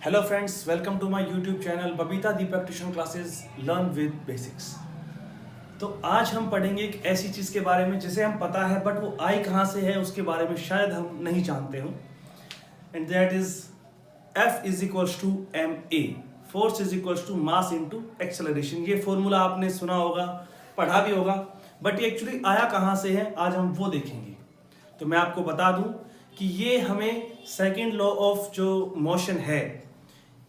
Hello friends, welcome to my YouTube channel Babita Deepak tuition classes learn with basics. तो आज हम पढ़ेंगे एक ऐसी चीज़ के बारे में जिसे हम पता है बट वो आई कहाँ से है उसके बारे में शायद हम नहीं जानते हो। And that is F is equals to m a, force is equals to mass into acceleration. ये फॉर्मूला आपने सुना होगा, पढ़ा भी होगा, बट ये एक्चुअली आया कहाँ से है आज हम वो देखेंगे। तो मैं आपको बता दूं कि ये हमें सेकेंड लॉ ऑफ जो मोशन है,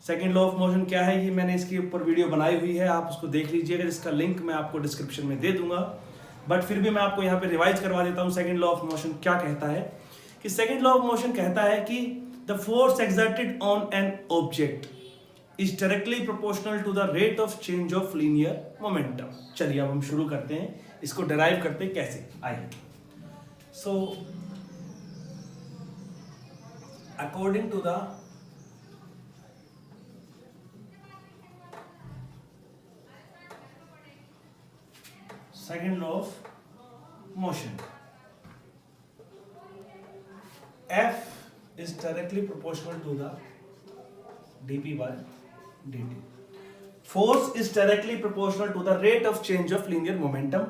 सेकेंड लॉ ऑफ मोशन क्या है, ये मैंने इसके ऊपर वीडियो बनाई हुई है, आप उसको देख लीजिएगा। इसका लिंक मैं आपको डिस्क्रिप्शन में दे दूंगा, बट फिर भी मैं आपको यहाँ पे रिवाइज करवा देता हूँ। सेकेंड लॉ ऑफ मोशन क्या कहता है कि सेकेंड लॉ ऑफ मोशन कहता है कि the force exerted on an object is directly proportional to the rate of change of linear momentum. चलिए अब हम शुरू करते हैं, इसको डिराइव करते हैं कैसे। आइए, so according to the second law of motion, F is directly proportional to the dp by dt. Force is directly proportional to the rate of change of linear momentum.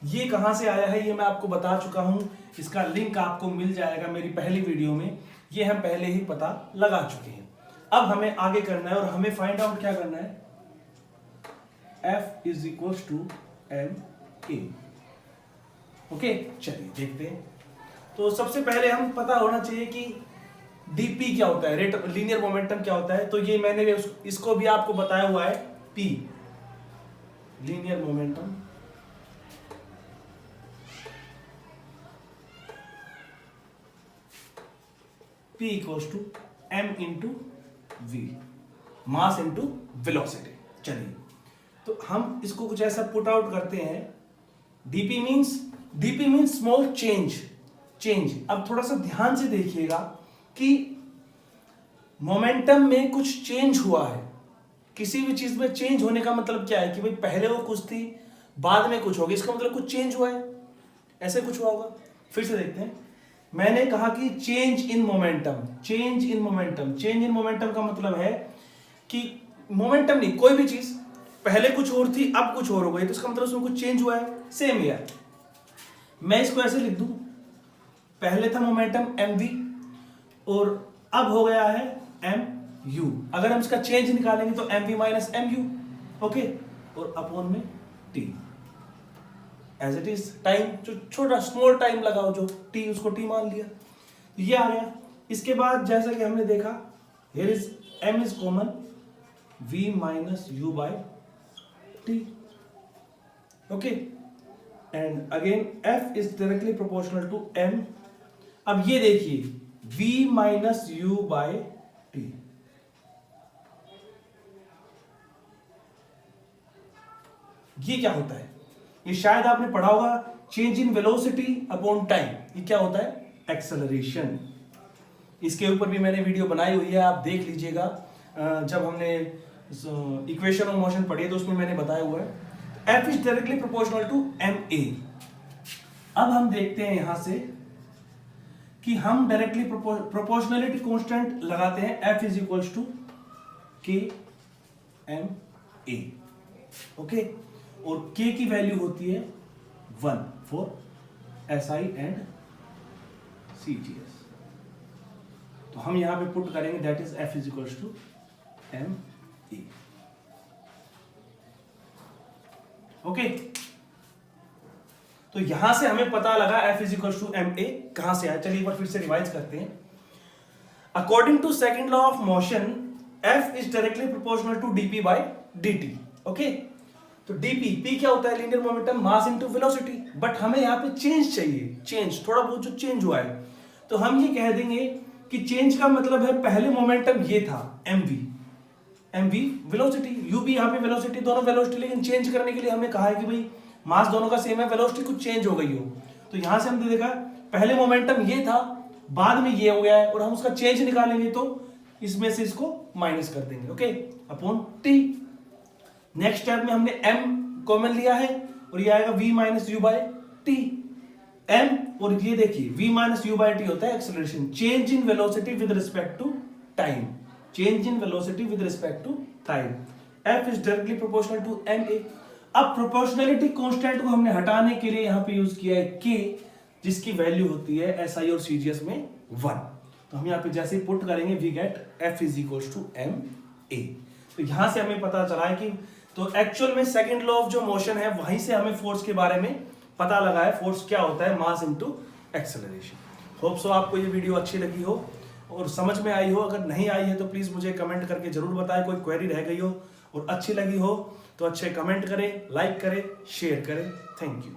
ये कहाँ से आया है ये मैं आपको बता चुका हूँ, इसका लिंक आपको मिल जाएगा मेरी पहली वीडियो में। ये हम पहले ही पता लगा चुके हैं। अब हमें आगे करना है और हमें फाइंड आउट क्या करना है, F is equals to m a। Okay, चलिए देखते हैं। तो सबसे पहले हम पता होना चाहिए कि dp क्या होता है, रेट लीनियर मोमेंटम क्या होता है। तो ये मैंने इसको भी आपको बताया हुआ है, p linear momentum p equals to m into v, mass into velocity. चलिए तो हम इसको कुछ ऐसा पुट आउट करते हैं। dp means small change. अब थोड़ा सा ध्यान से देखिएगा कि मोमेंटम में कुछ चेंज हुआ है। किसी भी चीज में चेंज होने का मतलब क्या है कि भाई पहले वो कुछ थी, बाद में कुछ होगी, इसका मतलब कुछ चेंज हुआ है, ऐसे कुछ हुआ होगा। फिर से देखते हैं, मैंने कहा कि चेंज इन मोमेंटम का मतलब है कि मोमेंटम नहीं, कोई भी चीज पहले कुछ और थी अब कुछ और हो गई, तो इसका मतलब उसमें कुछ चेंज हुआ है। सेम यार, मैं इसको ऐसे लिख दूं, पहले था मोमेंटम mv और अब हो गया है mu। अगर हम इसका चेंज निकालेंगे तो mv माइनस mu, ओके, और अपॉन में t as it is. Time जो छोटा स्मॉल टाइम लगाओ जो t, उसको t मान लिया, ये आ गया। इसके बाद जैसा कि हमने देखा, here is m is common, v minus u by t, okay, and again f is directly proportional to m। अब ये देखिए v minus u by t, ये क्या होता है, ये शायद आपने पढ़ा होगा, change in velocity upon time. ये क्या होता है, एक्सेलरेशन। इसके ऊपर भी मैंने वीडियो बनाई हुई है, आप देख लीजिएगा। जब हमने इक्वेशन ऑफ मोशन पढ़ी तो उसमें मैंने बताया हुआ है। F is directly proportional to ma। अब हम देखते हैं यहां से कि हम डायरेक्टली प्रोपोर्शनलिटी कांस्टेंट लगाते हैं, F is equals to k m a, okay, और k की वैल्यू होती है 1 फॉर SI एंड CGS। तो हम यहां पे पुट करेंगे, that is F is equals to m a, okay. तो यहां से हमें पता लगा F is equal to m a कहां से आया। चलिए एक बार फिर से रिवाइज करते हैं। According to second law of motion, F is directly proportional to dp by dt, okay. तो dp, p क्या होता है, linear momentum, mass into velocity. But हमें यहां पे चेंज चाहिए, चेंज थोड़ा बहुत जो चेंज हुआ है, तो हम ये कह देंगे कि चेंज का मतलब है पहले मोमेंटम ये था mv वेलोसिटी, u भी यहाँ पे वेलोसिटी, दोनों वेलोसिटी, लेकिन चेंज करने के लिए हमें कहा है कि भाई मास दोनों का सेम है, वेलोसिटी कुछ चेंज हो गई हो। तो यहां से हमने देखा पहले मोमेंटम ये था, बाद में ये हो गया है, और हम उसका चेंज निकालेंगे तो इसमें से इसको माइनस कर देंगे, okay, upon t। Next step में हमने m कॉमन लिया है और ये आएगा v minus u by t. m और ये देखिए v minus u by t होता है acceleration, change in velocity with respect to time. Change in velocity with respect to time. F is directly proportional to m a. अब proportionality constant को हमने हटाने के लिए यहाँ पे यूज किया है के, जिसकी वैल्यू होती है एसआई और सीजीएस में 1। तो हम यहाँ पे जैसे ही पुट करेंगे we get f is equals to m a. तो यहां से हमें पता चला है कि तो एक्चुअल में सेकंड लॉ ऑफ जो मोशन है वहीं से हमें फोर्स के बारे में पता लगा है। फोर्स क्या होता है, मास इनटू एक्सेलरेशन। होप सो आपको ये वीडियो अच्छी लगी हो और समझ में आई हो। अगर नहीं आई है तो प्लीज मुझे कमेंट करके जरूर बताएं, कोई क्वेरी रह गई हो और अच्छी लगी हो तो अच्छे कमेंट करें, लाइक करें, शेयर करें। Thank you.